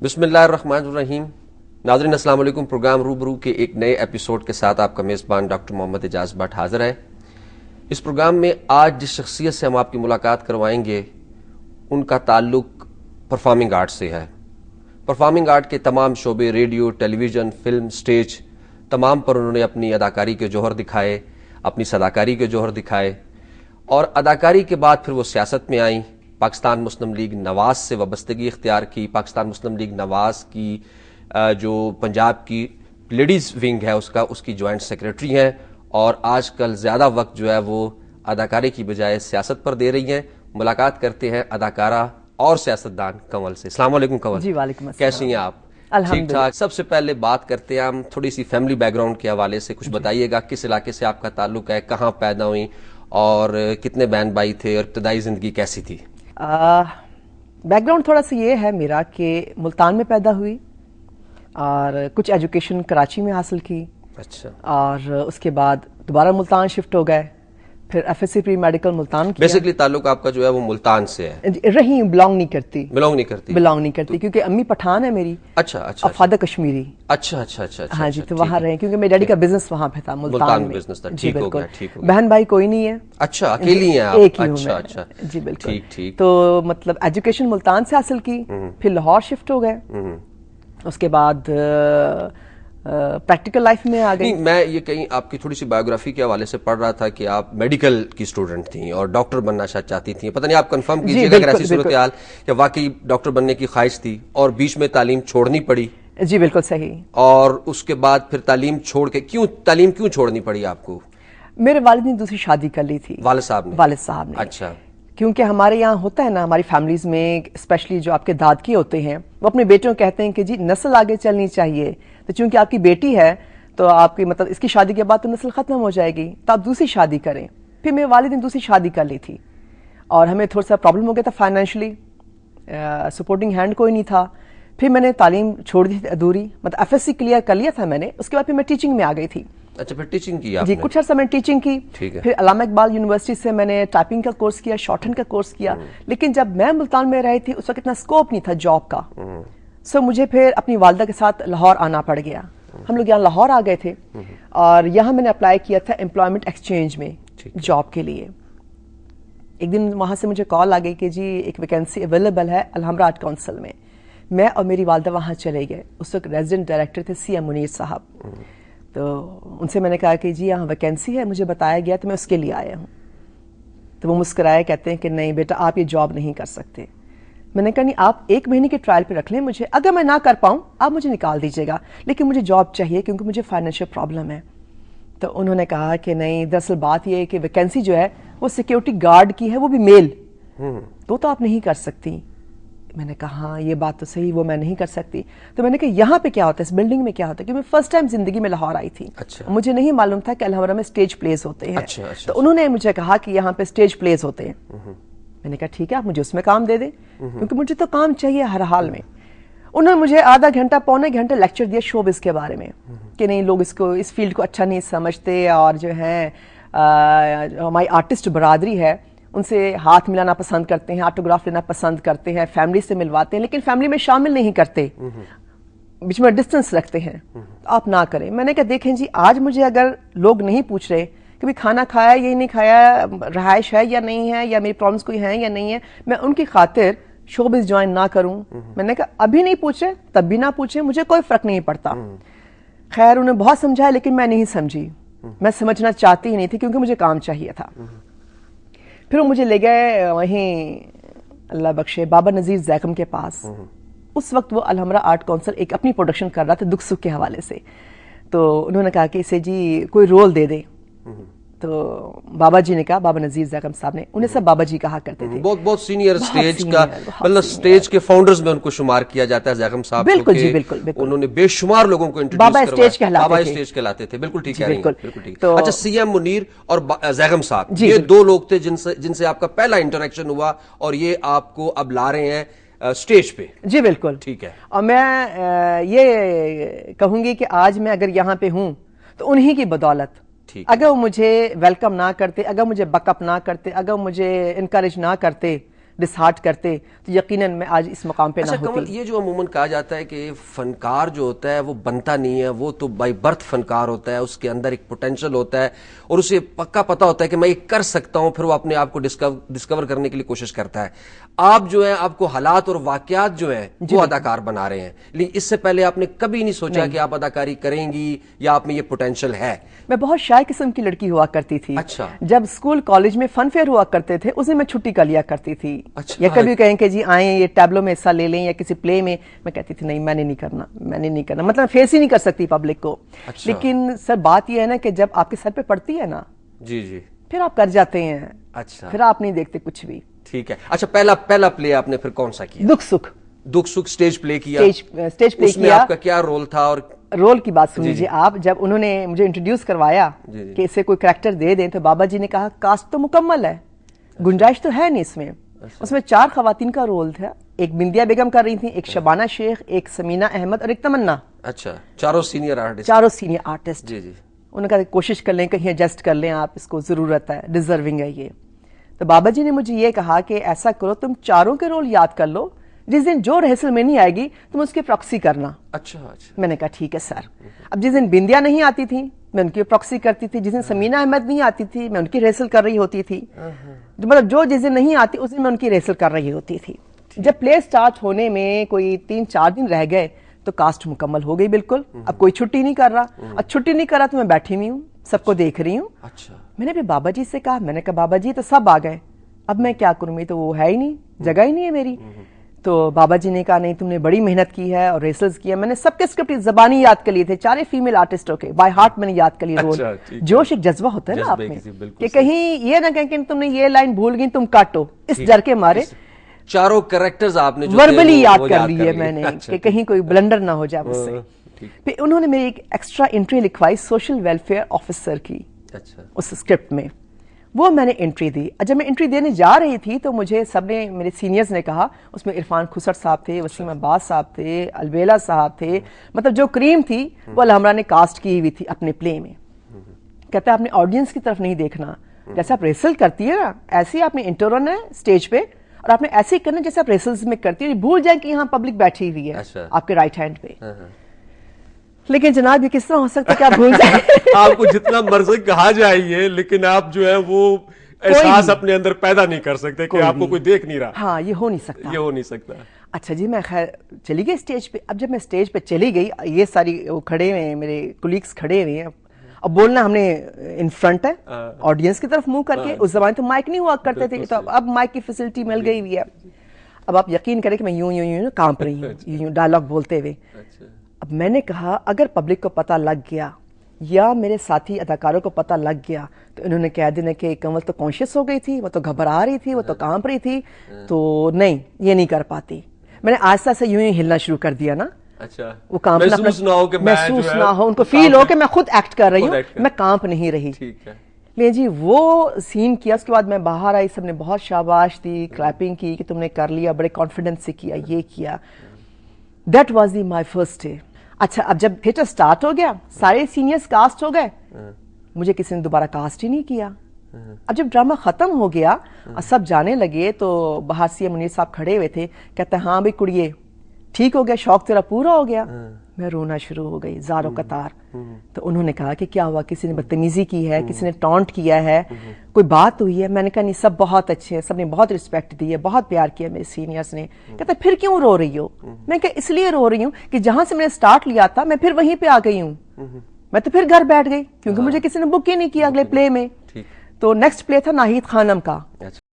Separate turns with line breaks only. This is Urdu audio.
بسم اللہ الرحمن الرحیم. ناظرین السلام علیکم. پروگرام روبرو کے ایک نئے ایپیسوڈ کے ساتھ آپ کا میزبان ڈاکٹر محمد اعجاز بٹ حاضر ہے. اس پروگرام میں آج جس شخصیت سے ہم آپ کی ملاقات کروائیں گے ان کا تعلق پرفارمنگ آرٹ سے ہے. پرفارمنگ آرٹ کے تمام شعبے، ریڈیو، ٹیلی ویژن، فلم، سٹیج، تمام پر انہوں نے اپنی اداکاری کے جوہر دکھائے، اپنی صداکاری کے جوہر دکھائے، اور اداکاری کے بعد پھر وہ سیاست میں آئیں. پاکستان مسلم لیگ نواز سے وابستگی اختیار کی. پاکستان مسلم لیگ نواز کی جو پنجاب کی لیڈیز ونگ ہے اس کی جوائنٹ سیکریٹری ہیں، اور آج کل زیادہ وقت جو ہے وہ اداکاری کی بجائے سیاست پر دے رہی ہیں. ملاقات کرتے ہیں اداکارہ اور سیاستدان کنول سے. السلام علیکم کنول.
جی وعلیکم السلام.
کیسی ہیں آپ؟ ٹھیک ٹھاک. سب سے پہلے بات کرتے ہیں ہم تھوڑی سی فیملی بیک گراؤنڈ کے حوالے سے. کچھ بتائیے گا کس علاقے سے آپ کا تعلق ہے، کہاں پیدا ہوئی، اور کتنے بہن بھائی تھے، اور ابتدائی زندگی کیسی تھی؟
بیک گراؤنڈ تھوڑا سا یہ ہے میرا کہ ملتان میں پیدا ہوئی اور کچھ ایجوکیشن کراچی میں حاصل کی.
اچھا.
اور اس کے بعد دوبارہ ملتان شفٹ ہو گئے، پھر F S C pre medical Multan کیا.
بیسکلی تعلق آپ کا جو ہے وہ ملتان سے ہے؟
رہی بلانگ نہیں کرتی.
بلانگ نہیں کرتی
کیونکہ امی پٹھان ہے میری.
اچھا اچھا.
اور فادر کشمیری.
اچھا اچھا اچھا.
ہاں جی، تو وہاں رہے کیونکہ میرے ڈیڈی کا بزنس وہاں پہ تھا ملتان میں.
بزنس تھا.
جی بالکل. بہن بھائی کوئی نہیں ہے.
اچھا، اکیلی ہیں آپ؟
ایک ہی ہوں
اچھا
میں.
اچھا.
جی بالکل.
ٹھیک ٹھیک.
تو مطلب ایجوکیشن ملتان سے حاصل کی، پھر لاہور شفٹ ہو گئے. اس کے بعد پریکٹیکل لائف میں آ گئی.
میں یہ کہیں آپ کی تھوڑی سی بایوگرافی کے حوالے سے پڑھ رہا تھا کہ آپ میڈیکل کی اسٹوڈنٹ تھیں اور ڈاکٹر بننا چاہتی تھیں. پتہ نہیں آپ کنفرم کیجیے گا اگر ایسی صورتحال کہ واقعی ڈاکٹر بننے کی خواہش تھی اور بیچ میں تعلیم چھوڑنی پڑی.
جی بالکل صحیح.
اور اس کے بعد پھر تعلیم چھوڑ کے تعلیم کیوں چھوڑنی پڑی آپ کو؟
میرے والد نے دوسری شادی کر لی تھی.
والد صاحب نے؟ اچھا.
کیونکہ ہمارے یہاں ہوتا ہے نا، ہماری فیملیز میں اسپیشلی جو آپ کے دادکی ہوتے ہیں وہ اپنے بیٹوں کو کہتے ہیں کہ جی نسل آگے چلنی چاہیے، تو چونکہ آپ کی بیٹی ہے تو آپ کی مطلب اس کی شادی کے بعد تو نسل ختم ہو جائے گی، تو آپ دوسری شادی کریں. پھر میرے والد نے دوسری شادی کر لی تھی اور ہمیں تھوڑا سا پرابلم ہو گیا تھا فائنینشلی، سپورٹنگ ہینڈ کوئی نہیں تھا. پھر میں نے تعلیم چھوڑ دی تھی ادھوری، مطلب ایف ایس سی کلیئر کر لیا تھا میں نے. اس کے بعد پھر میں ٹیچنگ میں آ گئی تھی.
اچھا، پھر ٹیچنگ کی آپ
نے؟ جی کچھ عرصہ میں نے ٹیچنگ کی. پھر علامہ اقبال یونیورسٹی سے میں نے ٹائپنگ کا کورس کیا، شارٹ ہینڈ کا کورس کیا. لیکن جب میں ملتان میں رہی تھی اس وقت اتنا اسکوپ نہیں تھا جاب کا، سو مجھے پھر اپنی والدہ کے ساتھ لاہور آنا پڑ گیا. ہم لوگ یہاں لاہور آ گئے تھے اور یہاں میں نے اپلائی کیا تھا امپلائمنٹ ایکسچینج میں جاب کے لیے. ایک دن وہاں سے مجھے کال آ گئی کہ جی ایک ویکینسی اویلیبل ہے الحمرا آرٹ کونسل میں. میں اور میری والدہ وہاں چلے گئے. اس وقت ریزیڈنٹ ڈائریکٹر تھے سی ایم منیر صاحب. تو ان سے میں نے کہا کہ جی یہاں ویکینسی ہے، مجھے بتایا گیا تو میں اس کے لیے آیا ہوں. تو وہ مسکرائے، کہتے ہیں کہ نہیں بیٹا آپ یہ جاب نہیں کر سکتے. میں نے کہا نہیں، آپ 1 مہینے کے ٹرائل پہ رکھ لیں مجھے، اگر میں نہ کر پاؤں آپ مجھے نکال دیجیے گا، لیکن مجھے جاب چاہیے کیونکہ مجھے فائنینشیل پرابلم ہے. تو انہوں نے کہا کہ نہیں، دراصل بات یہ ہے کہ ویکینسی جو ہے وہ سیکیورٹی گارڈ کی ہے، وہ بھی میل، تو آپ نہیں کر سکتی. میں نے کہا ہاں یہ بات تو صحیح، وہ میں نہیں کر سکتی. تو میں نے کہا یہاں پہ کیا ہوتا ہے، اس بلڈنگ میں کیا ہوتا ہے، کیونکہ میں فرسٹ ٹائم زندگی میں لاہور آئی تھی. مجھے نہیں معلوم تھا کہ الحمرا میں اسٹیج پلیز ہوتے ہیں. تو انہوں نے مجھے کہا کہ یہاں پہ اسٹیج پلیز ہوتے ہیں. میں نے کہا ٹھیک ہے، آپ مجھے اس میں کام دے دیں کیونکہ مجھے تو کام چاہیے ہر حال میں. انہوں نے مجھے آدھا گھنٹہ پونے گھنٹے لیکچر دیا شوبز کے بارے میں کہ نہیں لوگ اس فیلڈ کو اچھا نہیں سمجھتے، اور جو ہے ہماری آرٹسٹ برادری ہے ان سے ہاتھ ملانا پسند کرتے ہیں، آٹوگراف لینا پسند کرتے ہیں، فیملی سے ملواتے ہیں، لیکن فیملی میں شامل نہیں کرتے، بیچ میں ڈسٹنس رکھتے ہیں. آپ نہ کریں. میں نے کہا دیکھیں جی، آج مجھے اگر لوگ نہیں پوچھ رہے کہ بھی کھانا کھایا یا نہیں کھایا، رہائش ہے یا نہیں ہے، یا میری پرابلمس کوئی ہیں یا نہیں ہے، میں ان کی خاطر شوبز جوائن نہ کروں. میں نے کہا ابھی نہیں پوچھے تب بھی نہ پوچھیں، مجھے کوئی فرق نہیں پڑتا. خیر انہیں بہت سمجھایا لیکن میں نہیں سمجھی. میں سمجھنا چاہتی ہی نہیں تھی کیونکہ مجھے کام چاہیے تھا. پھر وہ مجھے لے گئے وہیں اللہ بخشے بابا نذیر زیکم کے پاس. اس وقت وہ الحمرا آرٹ کونسل ایک اپنی پروڈکشن کر رہا تھا دکھ سکھ کے حوالے سے. تو انہوں نے کہا کہ اسے جی کوئی رول دے دے. تو بابا جی نے کہا، بابا نذیر زیکم صاحب نے، انہیں سب بابا جی کہا کرتے تھے.
بہت سینئر سٹیج کا، مطلب سٹیج کے فاؤنڈرز میں ان کو شمار کیا جاتا ہے زیکم صاحب.
بالکل جی بالکل.
انہوں نے بے شمار لوگوں کو انٹروڈیوس کروایا. بابا اسٹیج کہلاتے تھے. بالکل ٹھیک ہے. بالکل ٹھیک. اچھا، سی ایم منیر اور زیکم صاحب یہ دو لوگ تھے جن سے آپ کا پہلا انٹریکشن ہوا، اور یہ آپ کو اب لا رہے ہیں اسٹیج پہ. جی
بالکل ٹھیک ہے. اور میں یہ کہوں گی کہ آج میں اگر یہاں پہ ہوں تو انہی کی بدولت. اگر وہ مجھے ویلکم نہ کرتے، اگر مجھے بک اپ نہ کرتے، اگر مجھے انکریج نہ کرتے، ڈسہارٹ کرتے تو یقیناً میں آج اس مقام پہ نہ ہوتی.
کمل، یہ جو عموماً کہا جاتا ہے کہ فنکار جو ہوتا ہے وہ بنتا نہیں ہے، وہ تو بائی برتھ فنکار ہوتا ہے، اس کے اندر ایک پوٹینشل ہوتا ہے اور اسے پکا پتا ہوتا ہے کہ میں یہ کر سکتا ہوں، پھر وہ اپنے آپ کو ڈسکور کرنے کے لیے کوشش کرتا ہے. آپ جو ہیں، آپ کو حالات اور واقعات جو ہیں وہ اداکار بنا رہے ہیں، لیکن اس سے پہلے آپ نے کبھی نہیں سوچا کہ آپ اداکاری کریں گی یا آپ میں یہ پوٹینشل ہے؟
میں بہت شائع قسم کی لڑکی ہوا کرتی تھی.
اچھا.
جب اسکول کالج میں فن فیئر ہوا کرتے تھے اس میں چھٹی کر لیا کرتی تھی.
اچھا.
یا کبھی کہیں کہ جی آئیں یہ ٹیبلو میں حصہ لے لیں یا کسی پلے میں کہتی تھی نہیں میں نے نہیں کرنا، مطلب فیس ہی نہیں کر سکتی پبلک کو.
اچھا.
لیکن سر بات یہ ہے نا کہ جب آپ کے سر پہ پڑتی ہے نا
جی جی
پھر آپ کر جاتے ہیں.
اچھا.
پھر آپ نہیں دیکھتے کچھ بھی.
ٹھیک ہے. اچھا، پہلا پلے آپ نے پھر کون سا کیا؟
دکھ سکھ
اسٹیج پلے کیا.
اسٹیج پلے
اس میں
کیا.
آپ کا کیا رول تھا؟ اور
رول کی بات سن لیجیے آپ. جب انہوں نے مجھے انٹروڈیوس کروایا کہ اسے کوئی کریکٹر دے دیں تو بابا جی نے کہا کاسٹ تو مکمل ہے، گنجائش تو ہے نہیں اس میں. اس میں 4 خواتین کا رول تھا. ایک بندیا بیگم کر رہی تھیں، ایک شبانہ شیخ، ایک سمینہ احمد اور ایک تمنا.
اچھا، چاروں سینئر آرٹسٹ. جی جی.
انہوں نے کہا کوشش کر لیں، کہیں ایڈجسٹ کر لیں آپ، اس کو ضرورت ہے، ڈیزرونگ ہے یہ. تو بابا جی نے مجھے یہ کہا کہ ایسا کرو تم 4 کے رول یاد کر لو، جس دن جو ریہرسل میں نہیں آئے گی تم اس کی پراکسی کرنا.
اچھا.
میں نے کہا ٹھیک ہے سر. اب جس دن بندیا نہیں آتی تھی میں ان کی پراکسی کرتی تھی، جس دن سمینہ احمد نہیں آتی تھی میں ان کی ریہرسل کر رہی ہوتی تھی. مطلب جو جس دن نہیں آتی اس دن میں ان کی ریہرسل کر رہی ہوتی تھی. جب پلے سٹارٹ ہونے میں کوئی 3-4 دن رہ گئے تو کاسٹ مکمل ہو گئی بالکل. اب کوئی چھٹی نہیں کر رہا. اب چھٹی نہیں کر رہا تو میں بیٹھی ہوئی ہوں، سب کو دیکھ رہی ہوں.
اچھا.
میں نے پھر بابا جی سے کہا، میں نے کہا بابا جی تو سب آ گئے، اب میں کیا کروں؟ تو وہ ہے ہی نہیں، جگہ ہی نہیں ہے میری. تو بابا جی نے کہا نہیں تم نے بڑی محنت کی ہے اور ریہرسلز کیا. میں نے سب کے اسکرپٹ زبانی یاد کر لیے تھے، 4 فیمیل آرٹسٹوں کے بائی ہارٹ میں نے یاد کر لیے رول. جوش ایک جذبہ ہوتا ہے نا آپ میں کہ کہیں یہ نہ کہیں کہ تم نے یہ لائن بھول گئی تم کاٹو، اس ڈر کے مارے
4 کریکٹرز آپ نے
وربلی یاد کر لیے میں نے کہ کہیں کوئی بلنڈر نہ ہو جائے مجھ سے. پھر انہوں نے میری ایک ایکسٹرا انٹری لکھوائی سوشل ویلفیئر آفیسر کی اس اسکرپٹ میں، وہ میں نے انٹری دی. جب میں انٹری دینے جا رہی تھی تو مجھے سب نے، میرے سینئرز نے کہا، اس میں عرفان خسر صاحب تھے، وسیم عباس صاحب تھے، الویلا صاحب تھے، مطلب جو کریم تھی وہ الحمرا نے کاسٹ کی ہوئی تھی اپنے پلے میں. کہتا ہے اپنے آڈینس کی طرف نہیں دیکھنا، جیسے آپ ریہرسل کرتی ہے نا ایسے ہی آپ نے انٹر ہونا ہے اسٹیج پہ اور آپ نے ایسے ہی کرنا جیسے آپ ریہرسلز میں کرتی ہے. بھول جائیں کہ یہاں پبلک بیٹھی ہوئی ہے آپ کے رائٹ ہینڈ پہ. لیکن جناب یہ کس طرح ہو سکتا ہے کہ آپ بھول جائیں؟
آپ کو جتنا مرضی کہا جائے لیکن آپ جو ہے وہ احساس اپنے اندر پیدا نہیں کر سکتے کہ آپ کو کوئی دیکھ نہیں رہا.
ہاں یہ ہو نہیں سکتا. اچھا جی میں خیر چلی گئی اسٹیج پہ. اب جب میں اسٹیج پہ چلی گئی یہ ساری وہ کھڑے ہوئے ہیں میرے کولیگس کھڑے ہوئے ہیں. اب بولنا ہم نے ان فرنٹ ہے آڈینس کی طرف منہ کر کے. اس زمانے تو مائک نہیں ہوا کرتے تھے، تو اب مائک کی فیسلٹی مل گئی ہوئی ہے. اب آپ یقین کریں کہ میں یوں یوں یوں کانپ رہی ہوں یوں ڈائلاگ بولتے ہوئے. اب میں نے کہا اگر پبلک کو پتہ لگ گیا یا میرے ساتھی اداکاروں کو پتہ لگ گیا تو انہوں نے کہہ دینا کہ کمل تو کانشیس ہو گئی تھی، وہ تو گھبرا رہی تھی، وہ تو کانپ رہی تھی، تو نہیں یہ نہیں کر پاتی. میں نے آہستہ سے یوں ہی ہلنا شروع کر دیا نا.
اچھا.
وہ کانپ
محسوس
نہ ہو ان کو فیل ہو کہ میں خود ایکٹ کر رہی ہوں، میں کانپ نہیں رہی. لے جی وہ سین کیا. اس کے بعد میں باہر آئی، سب نے بہت شاباش دی، کلیپنگ کی کہ تم نے کر لیا، بڑے کانفیڈنس سے کیا، یہ کیا. That was the my first day. اچھا اب جب تھیٹر سٹارٹ ہو گیا سارے سینئرز کاسٹ ہو گئے، مجھے کسی نے دوبارہ کاسٹ ہی نہیں کیا. اب جب ڈرامہ ختم ہو گیا اور سب جانے لگے تو باہر سے منیر صاحب کھڑے ہوئے تھے، کہتے ہیں ہاں بھائی کڑیے ٹھیک ہو گیا، شوق تیرا پورا ہو گیا. میں رونا شروع ہو گئی زاروں قطار. تو انہوں نے کہا کہ کیا ہوا، کسی نے بدتمیزی کی ہے، کسی نے ٹانٹ کیا ہے، کوئی بات ہوئی ہے؟ میں نے کہا نہیں سب بہت اچھے ہیں، سب نے بہت رسپیکٹ دی ہے، بہت پیار کیا میرے سینئرز نے. کہتا پھر کیوں رو رہی ہو؟ میں کہا اس لیے رو رہی ہوں کہ جہاں سے میں نے سٹارٹ لیا تھا میں پھر وہیں پہ آ گئی ہوں. میں تو پھر گھر بیٹھ گئی کیونکہ مجھے کسی نے بک ہی نہیں کیا اگلے پلے میں. تو نیکسٹ پلے تھا ناہید خانم کا.